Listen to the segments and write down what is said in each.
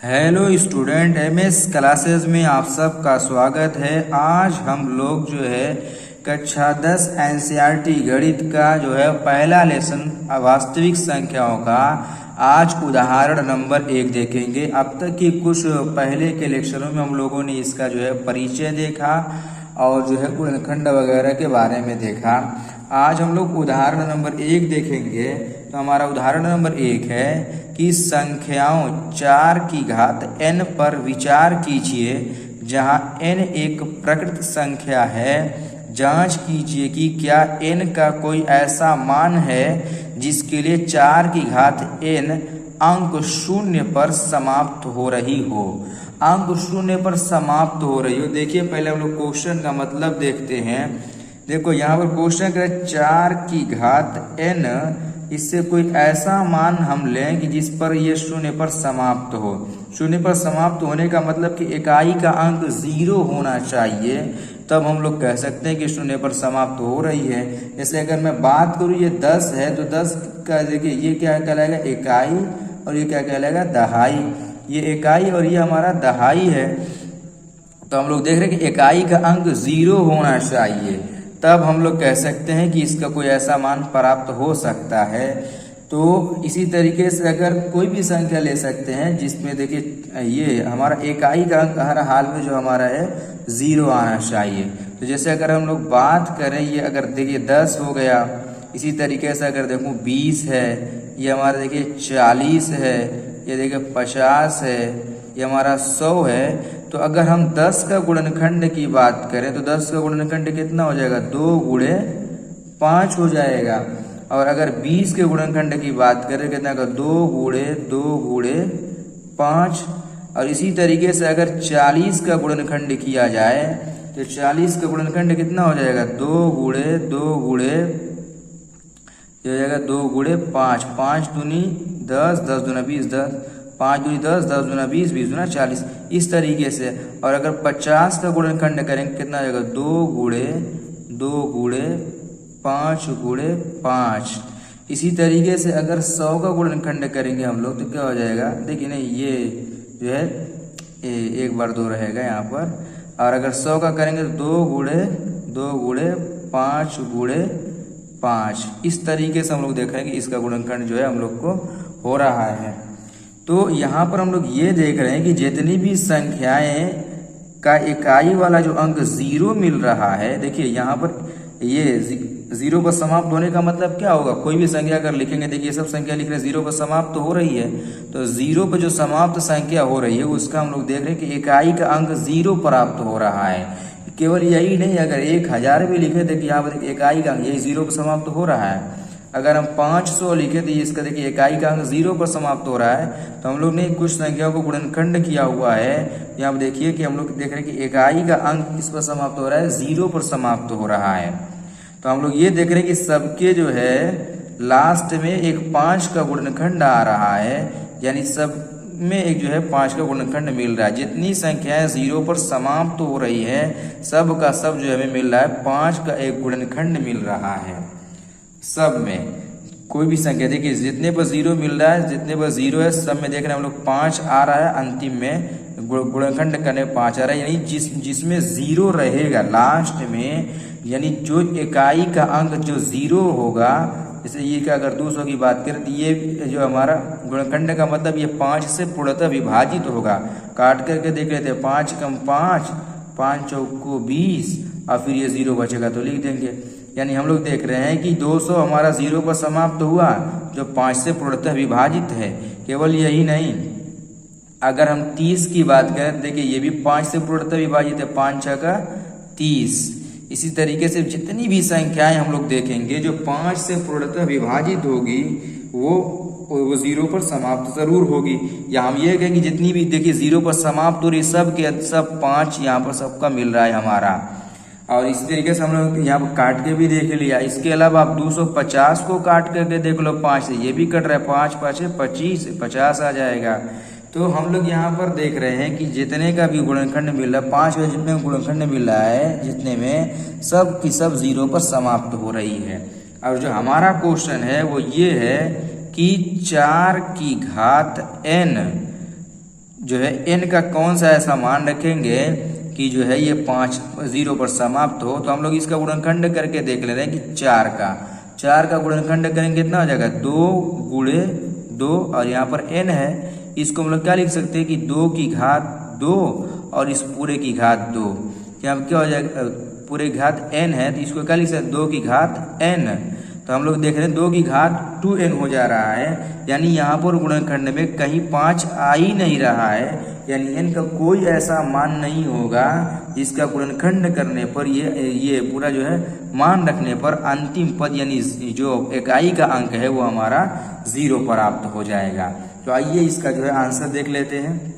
Hello student, MS classes में आप सबका स्वागत है। आज हम लोग जो है कक्षा 10 एनसीईआरटी गणित का जो है पहला लेसन वास्तविक संख्याओं का आज उदाहरण नंबर 1 देखेंगे। अब तक की कुछ पहले के लेक्चरों में हम लोगों ने इसका जो है परिचय देखा और जो है गुणनखंड वगैरह के बारे में देखा। आज हम लोग उदाहरण नंबर 1 देखेंगे। तो हमारा उदाहरण नंबर 1 है कि संख्याओं 4 की घात n पर विचार कीजिए जहां n एक प्रकृत संख्या है। जांच कीजिए कि क्या n का कोई ऐसा मान है जिसके लिए 4 की घात n अंक शून्य पर समाप्त हो रही हो। अंक शून्य पर समाप्त हो रही हो। देखिए, पहले हम लोग क्वेश्चन का मतलब देखते हैं। देखो यहाँ पर क्वेश्चन करें 4 की घात n, इससे कोई ऐसा मान हम लें कि जिस पर ये शून्य पर समाप्त हो। शून्य पर समाप्त होने का मतलब कि इकाई का अंक 0 होना चाहिए, तब हम लोग कह सकते हैं कि शून्य पर समाप्त हो रही है। जैसे अगर मैं बात करूँ ये 10 है तो 10 का देखिए ये क्या कहलाएगा, इकाई, और ये क्या कहलाएगा, दहाई। ये इकाई और ये हमारा दहाई है। तो हम लोग देख रहे हैं कि इकाई का अंक 0 होना चाहिए, तब हम लोग कह सकते हैं कि इसका कोई ऐसा मान प्राप्त हो सकता है। तो इसी तरीके से अगर कोई भी संख्या ले सकते हैं जिसमें देखिए ये हमारा इकाई का अंक हर हाल में जो हमारा है 0 आना चाहिए। तो जैसे अगर हम लोग बात करें, ये अगर देखिए 10 हो गया, इसी तरीके से अगर देखूँ 20 है, ये हमारा देखिए 40 है, ये देखिए 50 है, ये हमारा 100 है। तो अगर हम 10 का गुणनखंड की बात करें तो 10 का गुणनखंड कितना हो जाएगा, 2 गुणे 5 हो जाएगा। और अगर 20 के गुणनखंड की बात करें कितना का, 2 गुणे 5। और इसी तरीके से अगर 40 का गुणनखंड किया जाए तो 40 का गुणनखंड कितना हो जाएगा, 2 गुणे ये हो जाएगा 2 गुणे 5। 5 दूनी 10, 10 दूना 20, 10, 5 दूनी 10, 10 दूना 20, 20 दूना 40, इस तरीके से। और अगर 50 का गुणनखंड करेंगे कितना हो जाएगा, 2 गुणे 5 गुणे 5। इसी तरीके से अगर 100 का गुणनखंड करेंगे हम लोग तो क्या हो जाएगा, देखिए नहीं ये जो है एक बार 2 रहेगा यहाँ पर। और अगर 100 का करेंगे तो 2 गुणे 5 गुणे 5। इस तरीके से हम लोग देख रहे हैं कि इसका गुणनखंड जो है हम लोग को हो रहा है। तो यहाँ पर हम लोग ये देख रहे हैं कि जितनी भी संख्याएं का इकाई वाला जो अंक 0 मिल रहा है, देखिए यहाँ पर ये 0 पर समाप्त होने का मतलब क्या होगा, कोई भी संख्या अगर लिखेंगे, देखिए सब संख्या लिख रहे हैं 0 पर समाप्त हो रही है। तो 0 पर जो समाप्त संख्या हो रही है उसका हम लोग देख रहे हैं कि इकाई का अंक 0 प्राप्त हो रहा है। केवल यही नहीं, अगर 1000 भी लिखे देखिए यहाँ पर इकाई का अंक यही 0 पर समाप्त हो रहा है। अगर हम 500 लिखे तो इसका देखिए इकाई का अंक 0 पर समाप्त हो रहा है। तो हम लोग ने कुछ संख्याओं को गुणनखंड किया हुआ है। यहाँ पर देखिए कि हम लोग देख रहे हैं कि इकाई का अंक किस पर समाप्त हो रहा है, 0 पर समाप्त हो रहा है। तो हम लोग ये देख रहे हैं कि सबके जो है लास्ट में एक 5 का गुणनखंड आ रहा है, यानी सब में एक जो है 5 का गुणनखंड मिल रहा है। जितनी संख्याएं 0 पर समाप्त हो रही है सब का सब जो हमें मिल रहा है 5 का एक गुणनखंड मिल रहा है। सब में कोई भी संख्या देखिए जितने पर 0 मिल रहा है, जितने पर 0 है सब में देख रहे हैं हम लोग 5 आ रहा है। अंतिम में गुणनखंड करने 5 आ रहा है, यानी जिसमें 0 रहेगा लास्ट में, यानी जो इकाई का अंक जो 0 होगा। जैसे ये का अगर 200 की बात करें तो ये जो हमारा गुणनखंड का मतलब ये 5 से पूर्णतः विभाजित होगा। काट करके देख लेते हैं, 5 कम 5, 5 चौको 20, और फिर ये 0 बचेगा तो लिख देंगे। यानी हम लोग देख रहे हैं कि 200 हमारा 0 पर समाप्त हुआ जो 5 से पूर्णतः विभाजित है। केवल यही नहीं, अगर हम 30 की बात करें देखिए ये भी 5 से पूर्णतः विभाजित है, 5 6 का 30। इसी तरीके से जितनी भी संख्याएं हम लोग देखेंगे जो 5 से पूर्णतः विभाजित होगी वो 0 पर समाप्त जरूर होगी। या हम ये कहें कि जितनी भी देखिए 0 पर समाप्त हो रही सब के सब 5 यहाँ पर सबका मिल रहा है हमारा। और इस तरीके से हम लोग यहाँ पर काट के भी देख लिया। इसके अलावा आप 250 को काट करके देख लो, 5 से ये भी कट रहा है, 5 5 25, 50 आ जाएगा। तो हम लोग यहाँ पर देख रहे हैं कि जितने का भी गुणनखंड मिल रहा है, 5 में जितने गुणनखंड मिल रहा है, जितने में सब की सब 0 पर समाप्त हो रही है। और जो हमारा क्वेश्चन है वो ये है कि 4 की घात n जो है n का कौन सा ऐसा मान रखेंगे कि जो है ये 5 0 पर समाप्त हो। तो हम लोग इसका गुणनखंड करके देख ले रहे हैं कि 4 का गुणनखंड करेंगे कितना हो जाएगा 2 गुणे 2 और यहाँ पर n है, इसको हम लोग क्या लिख सकते हैं कि 2 की घात 2 और इस पूरे की घात 2, क्या हो जाएगा पूरे की घात n है तो इसको क्या लिख सकते हैं 2 की घात n। तो हम लोग देख रहे हैं 2 की घात 2n हो जा रहा है, यानी यहाँ पर गुणनखंड में कहीं 5 आ ही नहीं रहा है, यानी n का कोई ऐसा मान नहीं होगा जिसका गुणनखंड करने पर ये पूरा जो है मान रखने पर अंतिम पद यानी जो इकाई का अंक है वो हमारा 0 प्राप्त हो जाएगा। तो आइए इसका जो है आंसर देख लेते हैं।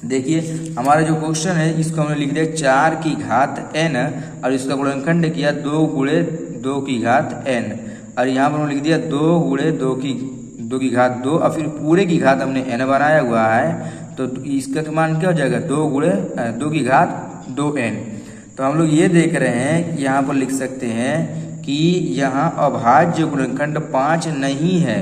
देखिए हमारा जो क्वेश्चन है इसको हमने लिख दिया 4 की घात n और इसका गुणनखंड किया 2 गुणे 2 की घात n और यहाँ पर हमने लिख दिया 2 गुणे 2 की घात 2 और फिर पूरे की घात हमने n बनाया हुआ है। तो इसका मान क्या हो जाएगा 2 गुणे 2 की घात 2n। तो हम लोग ये देख रहे हैं कि यहाँ पर लिख सकते हैं कि यहाँ अभाज्य गुणनखंड 5 नहीं है,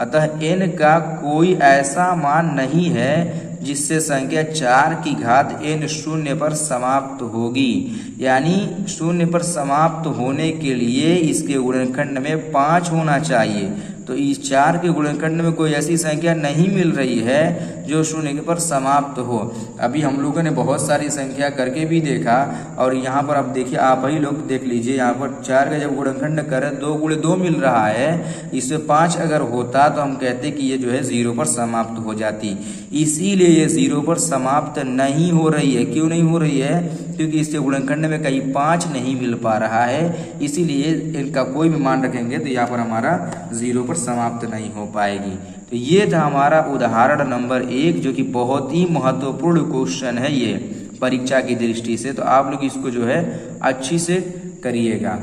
अतः n का कोई ऐसा मान नहीं है जिससे संख्या 4 की घात n शून्य पर समाप्त होगी, यानी शून्य पर समाप्त होने के लिए इसके गुणनखंड में 5 होना चाहिए। तो इस 4 के गुणनखंड में कोई ऐसी संख्या नहीं मिल रही है जो शून्य पर समाप्त हो। अभी हम लोगों ने बहुत सारी संख्या करके भी देखा और यहाँ पर आप देखिए, आप ही लोग देख लीजिए, यहाँ पर 4 का जब गुणनखंड करें 2 गुणे 2 मिल रहा है, इसमें 5 अगर होता तो हम कहते कि ये जो है 0 पर समाप्त हो जाती। इसीलिए ये 0 पर समाप्त नहीं हो रही है। क्यों नहीं हो रही है? क्योंकि इसके गुणनखंड में कहीं 5 नहीं मिल पा रहा है, इसीलिए इनका कोई भी मान रखेंगे तो यहाँ पर हमारा 0 पर समाप्त नहीं हो पाएगी। तो ये था हमारा उदाहरण नंबर 1 जो कि बहुत ही महत्वपूर्ण क्वेश्चन है ये परीक्षा की दृष्टि से। तो आप लोग इसको जो है अच्छी से करिएगा।